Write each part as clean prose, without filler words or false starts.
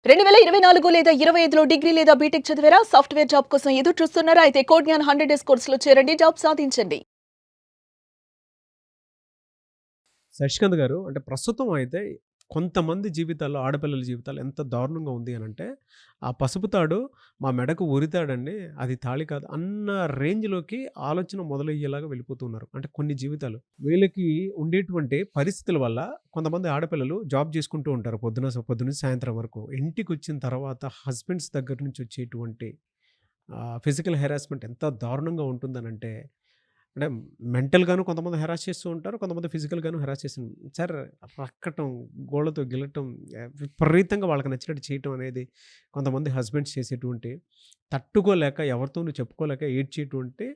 2024 లేదా 25లో డిగ్రీ లేదా బీటెక్ చదివారా? సాఫ్ట్‌వేర్ జాబ్ కోసం ఎదురు చూస్తున్నారా? అయితే కోడ్ జ్ఞాన్ 100 డేస్ కోర్సులో చేరండి. జాబ్ సాధించండి. శశికాంత్ గారు అంటే ప్రస్తుతం అయితే కొంతమంది జీవితాల్లో ఆడపిల్లల జీవితాలు ఎంత దారుణంగా ఉంది అనంటే, ఆ పసుపు తాడు మా మెడకు ఉరితాడండి, అది తాళి కాదు అన్న రేంజ్‌లోకి ఆలోచన మొదలయ్యేలాగా వెళ్ళిపోతున్నారు. అంటే కొన్ని జీవితాలు. వీళ్ళకి ఉండేటువంటి పరిస్థితుల వల్ల కొంతమంది ఆడపిల్లలు జాబ్ చేసుకుంటూ ఉంటారు పొద్దున్నుంచి సాయంత్రం వరకు. ఇంటికొచ్చిన తర్వాత హస్బెండ్స్ దగ్గర నుంచి వచ్చేటువంటి ఫిజికల్ హెరాస్మెంట్ ఎంత దారుణంగా ఉంటుందనంటే, అంటే మెంటల్‌గాను కొంతమంది హెరాస్ చేస్తూ ఉంటారు. కొంతమంది ఫిజికల్‌గాను హెరాస్ చేసి సార్ రక్కటం, గోళ్ళతో గిల్లటం, విపరీతంగా వాళ్ళకి నచ్చినట్టు చేయటం అనేది కొంతమంది హస్బెండ్స్ చేసేటువంటి, తట్టుకోలేక ఎవరితోనూ చెప్పుకోలేక ఏడ్చేటువంటి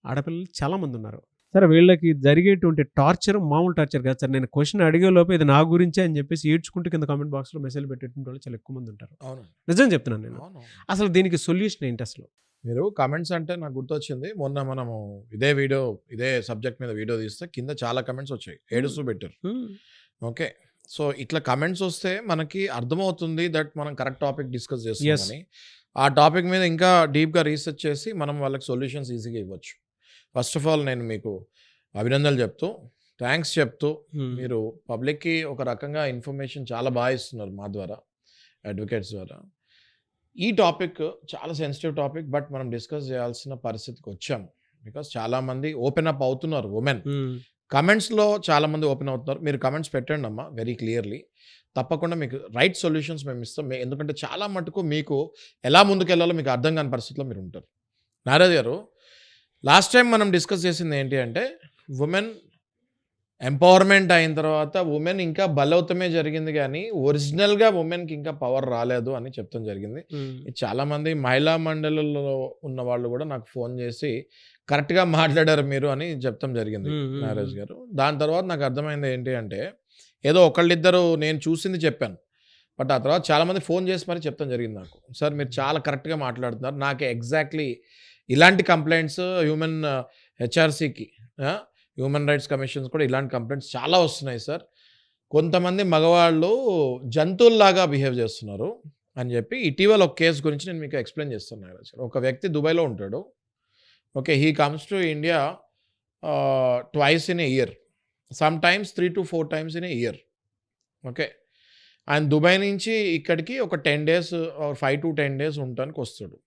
ఆడపిల్లలు చాలామందున్నారు. సార్ వీళ్ళకి జరిగేటువంటి టార్చర్ మామూలు టార్చర్ కాదు సార్. నేను క్వెషన్ అడిగేలోపు ఇది నా గురించే అని చెప్పేసి ఏడ్చుకుంటూ కింద కామెంట్ బాక్స్‌లో మెసేజ్‌లు పెట్టేటువంటి వాళ్ళు చాలా ఎక్కువ మంది ఉంటారు. అవును. నిజం చెప్తున్నాను నేను. అవును. అసలు దీనికి సొల్యూషన్ ఏంటి అసలు? మీరు కామెంట్స్ అంటే నాకు గుర్తొచ్చింది. మొన్న మనము ఇదే సబ్జెక్ట్ మీద వీడియో తీస్తే కింద చాలా కామెంట్స్ వచ్చాయి. ఏడుస్తూ పెట్టారు. హ్మ్. ఓకే. సో, ఇట్లా కామెంట్స్ వస్తే మనకి అర్థమవుతుంది దట్ మనం కరెక్ట్ టాపిక్ డిస్కస్ చేస్తున్నామని. ఆ టాపిక్ మీద ఇంకా డీప్‌గా రీసెర్చ్ చేసి మనం వాళ్ళకి సొల్యూషన్స్ ఈజీగా ఇవ్వచ్చు. ఫస్ట్ ఆఫ్ ఆల్ నేను మీకు అభినందనలు చెప్తూ, థాంక్స్ చెప్తూ హ్మ్. మీరు పబ్లిక్‌కి ఒక రకంగా ఇన్ఫర్మేషన్ చాలా బాగా ఇస్తున్నారు మా ద్వారా, అడ్వకేట్స్ ద్వారా. ఈ టాపిక్ చాలా సెన్సిటివ్ టాపిక్. బట్ మనం డిస్కస్ చేయాల్సిన పరిస్థితికి వచ్చాము. బికాస్ చాలామంది ఓపెన్ అప్ అవుతున్నారు ఉమెన్. హ్మ్. కమెంట్స్‌లో చాలామంది ఓపెన్ అవుతున్నారు. మీరు కమెంట్స్ పెట్టండి అమ్మా వెరీ క్లియర్‌లీ. తప్పకుండా మీకు రైట్ సొల్యూషన్స్ మేము ఇస్తాం. ఎందుకంటే చాలా మటుకు మీకు ఎలా ముందుకెళ్ళాలో మీకు అర్థం కాని పరిస్థితిలో మీరు ఉంటారు. నారాజ్ గారు, లాస్ట్ టైం మనం డిస్కస్ చేసింది ఏంటి అంటే, వుమెన్ ఎంపవర్మెంట్ అయిన తర్వాత ఉమెన్ ఇంకా బలవుతమే జరిగింది కానీ ఒరిజినల్గా ఉమెన్కి ఇంకా పవర్ రాలేదు అని చెప్తాం జరిగింది. చాలామంది మహిళా మండలిలో ఉన్న వాళ్ళు కూడా నాకు ఫోన్ చేసి కరెక్ట్గా మాట్లాడారు మీరు అని చెప్తాం జరిగింది నాగరాజ్ గారు. దాని తర్వాత నాకు అర్థమైంది ఏంటి అంటే, ఏదో ఒకళ్ళిద్దరు నేను చూసింది చెప్పాను. బట్ ఆ తర్వాత చాలామంది ఫోన్ చేసి మరి చెప్తాం జరిగింది నాకు. సార్ మీరు చాలా కరెక్ట్గా మాట్లాడుతున్నారు, నాకు ఎగ్జాక్ట్లీ ఇలాంటి కంప్లైంట్స్ హెచ్ఆర్సీకి, హ్యూమన్ రైట్స్ కమిషన్స్ కూడా ఇలాంటి కంప్లైంట్స్ చాలా వస్తున్నాయి సార్. కొంతమంది మగవాళ్ళు జంతువుల్లాగా బిహేవ్ చేస్తున్నారు అని చెప్పి ఇటీవల ఒక కేసు గురించి నేను మీకు ఎక్స్ప్లెయిన్ చేస్తున్నాను. ఒక వ్యక్తి దుబాయ్లో ఉంటాడు. Okay, he comes to India twice in a year, some times 3 to 4 times in a year. Okay, ఆయన దుబాయ్ నుంచి ఇక్కడికి ఒక 10 days 5 to 10 days ఉండటానికి వస్తాడు.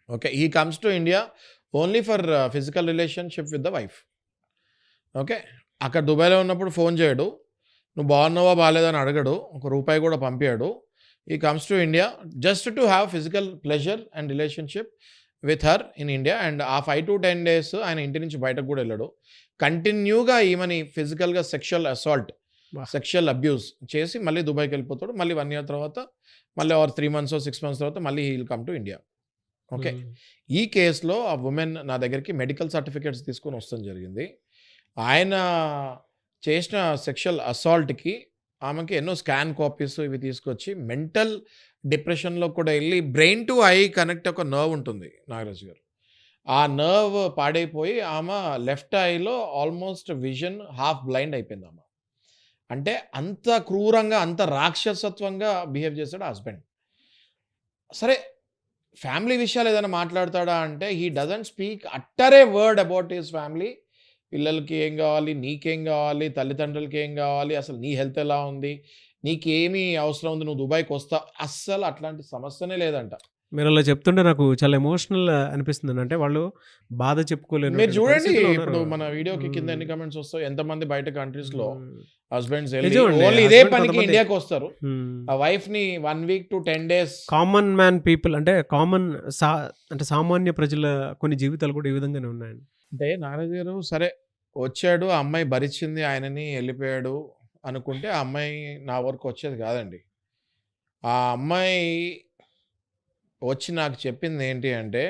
Okay, he comes to India only for physical relationship with the wife. Okay, అక్కడ దుబాయ్లో ఉన్నప్పుడు phone చేయడు, నువ్వు బాగున్నావా బాగాలేదని అడగడు, ఒక రూపాయి కూడా పంపించాడు. He comes to India just to have physical pleasure and relationship with her in India. And ఆ 5 to 10 days ఆయన ఇంటి నుంచి బయటకు కూడా వెళ్ళాడు. కంటిన్యూగా ఈమెని ఫిజికల్గా సెక్షువల్ అసాల్ట్, సెక్షువల్ అబ్యూస్ చేసి మళ్ళీ దుబాయ్కి వెళ్ళిపోతాడు. మళ్ళీ 1 year తర్వాత, మళ్ళీ 3 months 6 months తర్వాత మళ్ళీ he will come to India. Okay, ఈ కేసులో ఆ ఉమెన్ నా దగ్గరికి మెడికల్ సర్టిఫికేట్స్ తీసుకొని వస్తాం జరిగింది. ఆయన చేసిన సెక్షువల్ అసాల్ట్కి ఆమెకి ఎన్నో స్కాన్ కాపీస్ ఇవి తీసుకొచ్చి మెంటల్ డిప్రెషన్లో కూడా వెళ్ళి, బ్రెయిన్ టు ఐ కనెక్ట్ ఒక నర్వ్ ఉంటుంది నాగరాజ్ గారు, ఆ నర్వ్ పాడైపోయి ఆమె లెఫ్ట్ ఐలో ఆల్మోస్ట్ విజన్ హాఫ్ బ్లైండ్ అయిపోయింది ఆమె. అంటే అంత క్రూరంగా, అంత రాక్షసత్వంగా బిహేవ్ చేశాడు హస్బెండ్. సరే, ఫ్యామిలీ విషయాలు ఏదైనా మాట్లాడతాడా అంటే he doesn't speak utter a word about his family. పిల్లలకి ఏం కావాలి, నీకేం కావాలి, తల్లిదండ్రులకి ఏం కావాలి, అసలు నీ హెల్త్ ఎలా ఉంది, నీకేమీ అవసరం ఉంది, నువ్వు దుబాయ్కి వస్తా, అస్సలు అట్లాంటి సమస్యనే లేదంట. మీరు అలా చెప్తుంటే నాకు చాలా ఎమోషనల్ అనిపిస్తుంది. అంటే వాళ్ళు బాధ చెప్పుకోలేరు. మీరు చూడండి ఇప్పుడు మన వీడియోకి కింద ఎన్ని కమెంట్స్ వస్తాయి, ఎంతమంది బయట కంట్రీస్లో హస్బెండ్స్ ఓన్లీ ఇదే పనికి ఇండియాకి వస్తారు, ఆ వైఫ్ ని 1 week to 10 days. Common man people అంటే అంటే సామాన్య ప్రజల కొన్ని జీవితాలు కూడా ఈ విధంగానే ఉన్నాయండి. అంటే నారాజు గారు, సరే వచ్చాడు, ఆ అమ్మాయి భరించింది ఆయనని, వెళ్ళిపోయాడు అనుకుంటే ఆ అమ్మాయి నా వరకు వచ్చేది కాదండి. ఆ అమ్మాయి వచ్చి నాకు చెప్పింది ఏంటి అంటే,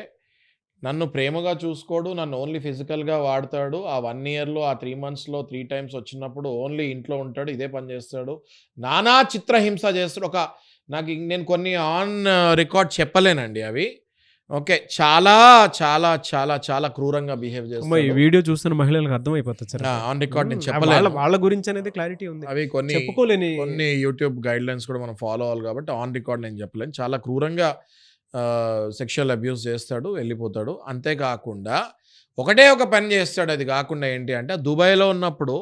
నన్ను ప్రేమగా చూసుకోడు, నన్ను ఓన్లీ ఫిజికల్గా వాడతాడు, ఆ 1 yearలో ఆ 3 monthsలో 3 times వచ్చినప్పుడు ఓన్లీ ఇంట్లో ఉంటాడు, ఇదే పని చేస్తాడు, నానా చిత్రహింస చేస్తాడు. నేను కొన్ని ఆన్ రికార్డ్ చెప్పలేనండి అవి. ఓకే. చాలా, చాలా, చాలా, చాలా క్రూరంగా బిహేవ్ అమ్మ ఈ చేస్తాడు. వీడియో చూస్తున్న మహిళలకు అర్థమైపోతుంది సార్. ఆన్ రికార్డ్ నేను వాళ్ళ చెప్పలేను. వాళ్ళ గురించి అనేది క్లారిటీ ఉంది. అవి కొన్ని చెప్పుకోలేని యూట్యూబ్ గైడ్‌లైన్స్ కూడా మనం ఫాలో అవ్వాలి కాబట్టి ఆన్ రికార్డ్ నేను చెప్పలేను. చాలా క్రూరంగా సెక్షువల్ అబ్యూస్ చేస్తాడు, వెళ్ళిపోతాడు. అంతే కాకుండా ఒకటే ఒక పని చేస్తాడు. అది కాకుండా ఏంటి అంటే దుబాయ్‌లో ఉన్నప్పుడు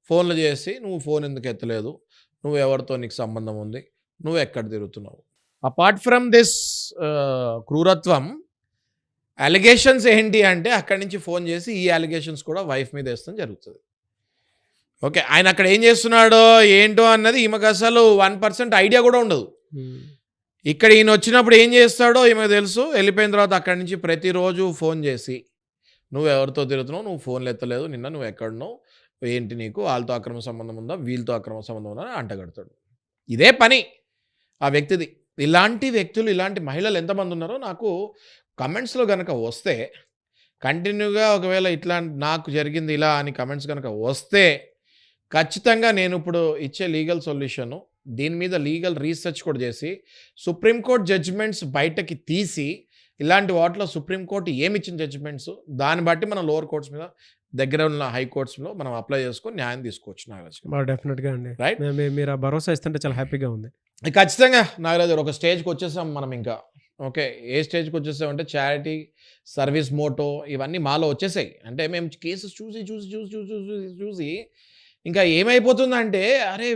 ఫోన్‌లు చేసి "నువ్వు ఫోన్ ఎందుకు ఎత్తలేదు? నువ్వు ఎవరితో నీకు సంబంధం ఉంది? నువ్వు ఎక్కడ తిరుగుతున్నావు?" అపార్ట్ ఫ్రమ్ దిస్ క్రూరత్వం అలిగేషన్స్ ఏంటి అంటే అక్కడి నుంచి ఫోన్ చేసి ఈ అలిగేషన్స్ కూడా వైఫ్ మీద వేస్తాం జరుగుతుంది. ఓకే. ఆయన అక్కడ ఏం చేస్తున్నాడో ఏంటో అన్నది ఈమెకు అసలు 1% ఐడియా కూడా ఉండదు. ఇక్కడ ఈయన వచ్చినప్పుడు ఏం చేస్తాడో ఈమెకు తెలుసు. వెళ్ళిపోయిన తర్వాత అక్కడి నుంచి ప్రతిరోజు ఫోన్ చేసి నువ్వు ఎవరితో తిరుగుతున్నావు, నువ్వు ఫోన్లు ఎత్తలేదు, నిన్న నువ్వు ఎక్కడున్నావు, ఏంటి నీకు వాళ్ళతో అక్రమ సంబంధం ఉందా, వీళ్ళతో అక్రమ సంబంధం ఉందా అని అంటగడతాడు. ఇదే పని ఆ వ్యక్తిది. ఇలాంటి వ్యక్తులు, ఇలాంటి మహిళలు ఎంతమంది ఉన్నారో నాకు కమెంట్స్లో కనుక వస్తే, కంటిన్యూగా ఒకవేళ ఇట్లా నాకు జరిగింది ఇలా అని కమెంట్స్ కనుక వస్తే ఖచ్చితంగా నేను ఇప్పుడు ఇచ్చే లీగల్ సొల్యూషను దీని మీద లీగల్ రీసెర్చ్ కూడా చేసి సుప్రీంకోర్టు జడ్జిమెంట్స్ బయటకి తీసి ఇలాంటి వాటిలో సుప్రీంకోర్టు ఏమిచ్చిన జడ్జిమెంట్స్ దాన్ని బట్టి మనం లోవర్ కోర్ట్స్ మీద దగ్గర ఉన్న హైకోర్ట్స్లో మనం అప్లై చేసుకొని న్యాయం తీసుకోవచ్చు నాగరాజ్ గారు. డెఫినెట్గా అండి. రైట్. మీరు ఆ భరోసా ఇస్తుంటే చాలా హ్యాపీగా ఉంది. ఖచ్చితంగా నాగరాజ్ గారు ఒక స్టేజ్కి వచ్చేసాం మనం ఇంకా. ఓకే. ఏ స్టేజ్కి వచ్చేసామంటే చారిటీ, సర్వీస్ మోటో ఇవన్నీ మాలో వచ్చేసాయి. అంటే మేము కేసెస్ చూసి చూసి చూసి చూసి చూసి చూసి ఇంకా ఏమైపోతుందంటే అరే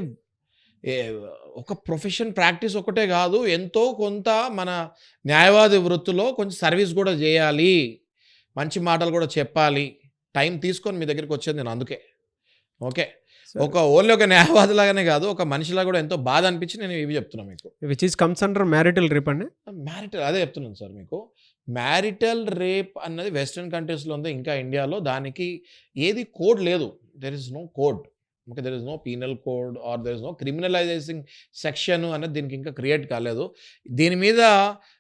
ఒక ప్రొఫెషన్ ప్రాక్టీస్ ఒకటే కాదు, ఎంతో కొంత మన న్యాయవాది వృత్తిలో కొంచెం సర్వీస్ కూడా చేయాలి, మంచి మాటలు కూడా చెప్పాలి, టైం తీసుకొని మీ దగ్గరికి వచ్చేది నేను అందుకే. ఓకే. ఓన్లీ ఒక న్యాయవాదిలాగానే కాదు, ఒక మనిషిలా కూడా ఎంతో బాధ అనిపించి నేను ఇవి చెప్తున్నాను మీకు. Which is comes under marital rape అండి. మ్యారిటల్ అదే చెప్తున్నాను సార్ మీకు. మ్యారిటల్ రేప్ అన్నది వెస్ట్రన్ కంట్రీస్లో ఉంది, ఇంకా ఇండియాలో దానికి ఏది కోడ్ లేదు. There is no code. Okay. There is no penal code or there is no criminalising section అనేది దీనికి ఇంకా క్రియేట్ కాలేదు. దీని మీద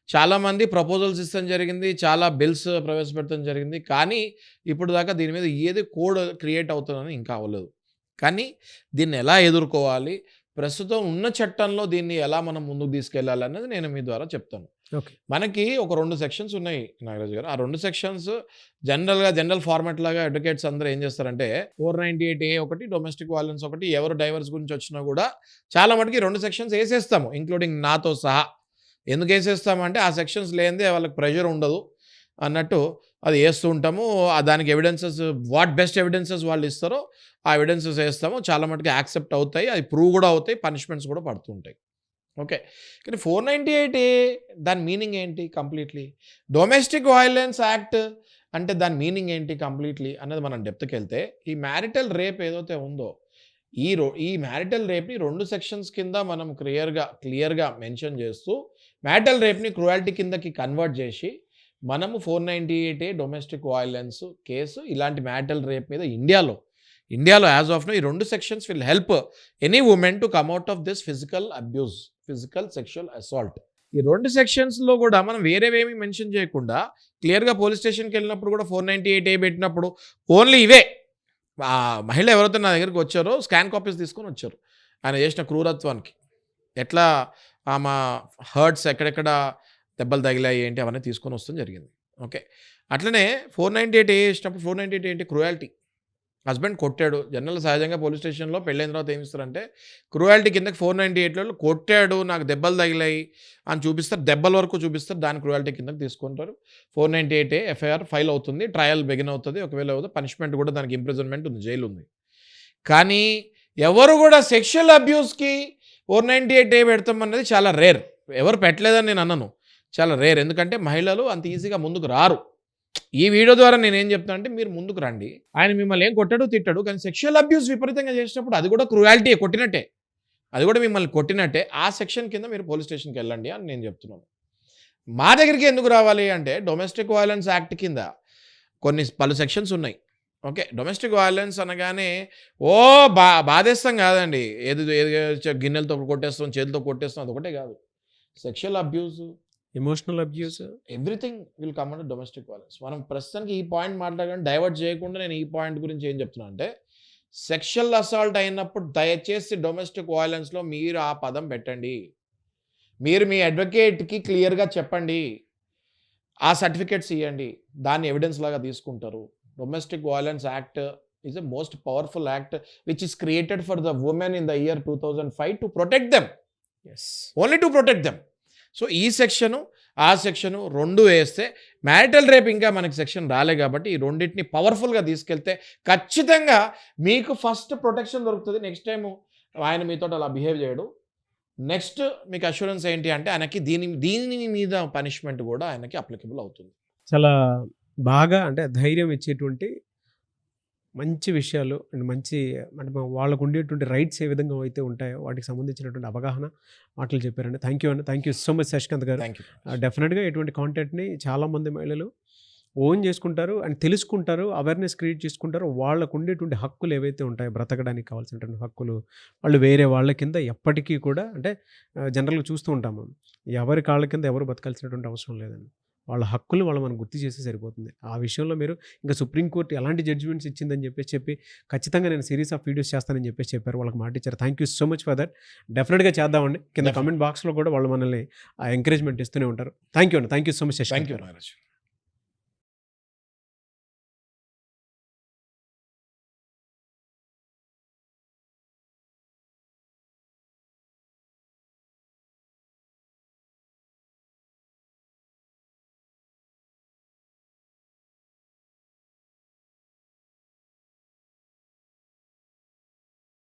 చాలామంది ప్రపోజల్స్ ఇస్తాం జరిగింది, చాలా బిల్స్ ప్రవేశపెట్టడం జరిగింది, కానీ ఇప్పుడు దాకా దీని మీద ఏది కోడ్ క్రియేట్ అవుతుందని ఇంకా అవ్వలేదు. కానీ దీన్ని ఎలా ఎదుర్కోవాలి, ప్రస్తుతం ఉన్న చట్టంలో దీన్ని ఎలా మనం ముందుకు తీసుకెళ్ళాలి అన్నది నేను మీ ద్వారా చెప్తాను. ఓకే. మనకి ఒక 2 సెక్షన్స్ ఉన్నాయి నాగరాజు గారు. ఆ 2 సెక్షన్స్ జనరల్ ఫార్మాట్ లాగా అడ్వకేట్స్ అందరూ ఏం చేస్తారంటే 498A ఒకటి, డొమెస్టిక్ వైలెన్స్ ఒకటి, ఎవరు డైవర్స్ గురించి వచ్చినా కూడా చాలా మటుకి 2 సెక్షన్స్ వేసేస్తాము, ఇంక్లూడింగ్ నాతో సహా. ఎందుకు వేసేస్తామంటే ఆ సెక్షన్స్ లేనిదే వాళ్ళకి ప్రెషర్ ఉండదు అన్నట్టు అది వేస్తూ ఉంటాము. దానికి ఎవిడెన్సెస్ వాట్ బెస్ట్ ఎవిడెన్సెస్ వాళ్ళు ఇస్తారో ఆ ఎవిడెన్సెస్ వేస్తాము. చాలా మటుకు యాక్సెప్ట్ అవుతాయి, అది ప్రూవ్ కూడా అవుతాయి, పనిష్మెంట్స్ కూడా పడుతూ ఉంటాయి. ఓకే. కానీ 498A దాని మీనింగ్ ఏంటి కంప్లీట్లీ, డొమెస్టిక్ వైలెన్స్ యాక్ట్ అంటే దాని మీనింగ్ ఏంటి కంప్లీట్లీ అన్నది మనం డెప్త్కి వెళ్తే, ఈ మ్యారిటల్ రేప్ ఏదైతే ఉందో ఈ మ్యారిటల్ రేప్ని 2 సెక్షన్స్ కింద మనం క్లియర్గా మెన్షన్ చేస్తూ మ్యారిటల్ రేప్ని క్రూయాలిటీ కిందకి కన్వర్ట్ చేసి మనము 498A డొమెస్టిక్ వైలెన్స్ కేసు ఇలాంటి మ్యారిటల్ రేప్ మీద ఇండియాలో యాజ్ ఆఫ్ నో ఈ 2 sections will help any women to come out of this physical abuse, physical sexual assault. ఈ 2 సెక్షన్స్లో కూడా మనం వేరేవేమీ మెన్షన్ చేయకుండా క్లియర్గా పోలీస్ స్టేషన్కి వెళ్ళినప్పుడు కూడా 498A పెట్టినప్పుడు ఓన్లీ ఇవే. ఆ మహిళ ఎవరైతే నా దగ్గరికి వచ్చారో స్కాన్ కాపీస్ తీసుకొని వచ్చారు ఆయన చేసిన క్రూరత్వానికి, ఎట్లా ఆమె హర్ట్స్ ఎక్కడెక్కడ దెబ్బలు తగిలాయి ఏంటి అవన్నీ తీసుకొని వస్తాం జరిగింది. ఓకే. అట్లనే 498A వేసినప్పుడు 498 ఏంటి, క్రూయాలిటీ. హస్బెండ్ కొట్టాడు. జనరల్ సహజంగా పోలీస్ స్టేషన్లో పెళ్ళైన తర్వాత ఏమి ఇస్తారంటే క్రూయాలిటీ కిందకి 498లో కొట్టాడు, నాకు దెబ్బలు తగిలాయి అని చూపిస్తారు, దెబ్బల వరకు చూపిస్తారు, దాని క్రూయాలిటీ కిందకి తీసుకుంటారు. 498A ఎఫ్ఐఆర్ ఫైల్ అవుతుంది, ట్రయల్ బిగిన్ అవుతుంది. ఒకవేళ అవుతుంది పనిష్మెంట్ కూడా దానికి ఇంప్రిజన్మెంట్ ఉంది, జైలు ఉంది. కానీ ఎవరు కూడా సెక్షువల్ అబ్యూస్కి 498A పెడతాం అన్నది చాలా రేర్. ఎవరు పెట్టలేదని నేను అన్నాను, చాలా రేర్. ఎందుకంటే మహిళలు అంత ఈజీగా ముందుకు రారు. ఈ వీడియో ద్వారా నేనేం చెప్తాను అంటే మీరు ముందుకు రండి. ఆయన మిమ్మల్ని ఏం కొట్టాడు తిట్టాడు, కానీ సెక్షువల్ అబ్యూస్ విపరీతంగా చేసినప్పుడు అది కూడా క్రూయాలిటీ కొట్టినట్టే, అది కూడా మిమ్మల్ని కొట్టినట్టే. ఆ సెక్షన్ కింద మీరు పోలీస్ స్టేషన్కి వెళ్ళండి అని నేను చెప్తున్నాను. మా దగ్గరికి ఎందుకు రావాలి అంటే డొమెస్టిక్ వైలెన్స్ యాక్ట్ కింద పలు సెక్షన్స్ ఉన్నాయి. ఓకే. డొమెస్టిక్ వైలెన్స్ అనగానే బాధేస్తాం కాదండి, ఏది గిన్నెలతో కొట్టేస్తాం, చేతితో కొట్టేస్తాం, అదొకటే కాదు. Sexual abuse, emotional abuse, everything will come under domestic violence. మనం ప్రస్తుతానికి ఈ పాయింట్ మాట్లాడగానే డైవర్ట్ చేయకుండా నేను ఈ పాయింట్ గురించి ఏం చెప్తున్నా అంటే సెక్షువల్ అసాల్ట్ అయినప్పుడు దయచేసి డొమెస్టిక్ వైలెన్స్లో మీరు ఆ పదం పెట్టండి. మీరు మీ అడ్వకేట్కి క్లియర్గా చెప్పండి. ఆ సర్టిఫికేట్స్ ఇవ్వండి, దాన్ని ఎవిడెన్స్ లాగా తీసుకుంటారు. Domestic violence act is a most powerful act which is created for the women in the year 2005 to protect them, only to protect them. So ఈ సెక్షను ఆ సెక్షను రెండు వేస్తే మ్యారిటల్ రేప్ ఇంకా మనకి సెక్షన్ రాలే కాబట్టి ఈ రెండింటిని పవర్ఫుల్గా తీసుకెళ్తే ఖచ్చితంగా మీకు ఫస్ట్ ప్రొటెక్షన్ దొరుకుతుంది. నెక్స్ట్ టైం ఆయన మీతో అలా బిహేవ్ చేయడు. నెక్స్ట్ మీకు అష్యూరెన్స్ ఏంటి అంటే ఆయనకి దీని మీద పనిష్మెంట్ కూడా ఆయనకి అప్లికబుల్ అవుతుంది. చాలా బాగా అంటే ధైర్యం ఇచ్చేటువంటి మంచి విషయాలు అండ్ మంచి అంటే వాళ్ళకు ఉండేటువంటి రైట్స్ ఏ విధంగా అయితే ఉంటాయో వాటికి సంబంధించినటువంటి అవగాహన మాటలు చెప్పారండి. థ్యాంక్ యూ అండి. Thank you so much Shashikant garu. Thank you. డెఫినెట్గా ఇటువంటి కాంటెంట్ని చాలామంది మహిళలు ఓన్ చేసుకుంటారు అండ్ తెలుసుకుంటారు, అవేర్నెస్ క్రియేట్ చేసుకుంటారు. వాళ్ళకు ఉండేటువంటి హక్కులు ఏవైతే ఉంటాయో బ్రతకడానికి కావాల్సినటువంటి హక్కులు వాళ్ళు వేరే వాళ్ళ కింద ఎప్పటికీ కూడా అంటే జనరల్గా చూస్తూ ఉంటాము, ఎవరి కాళ్ళ కింద ఎవరు బతకాల్సినటువంటి అవసరం లేదండి. వాళ్ళ హక్కులు వాళ్ళు మనం గుర్తు చేస్తే సరిపోతుంది. ఆ విషయంలో మీరు ఇంకా సుప్రీంకోర్టు ఎలాంటి జడ్జిమెంట్స్ ఇచ్చిందని చెప్పి ఖచ్చితంగా నేను సిరీస్ ఆఫ్ వీడియోస్ చేస్తానని చెప్పారు. వాళ్ళకి మాట ఇచ్చారు. Thank you so much for that. డెఫినెట్గా చేద్దామండి. కింద కామెంట్ బాక్స్లో కూడా వాళ్ళు మనల్ని ఎంకరేజ్మెంట్ ఇస్తూనే ఉంటారు. థ్యాంక్ యూ అండి. Thank you so much. Thank you Nagaraj.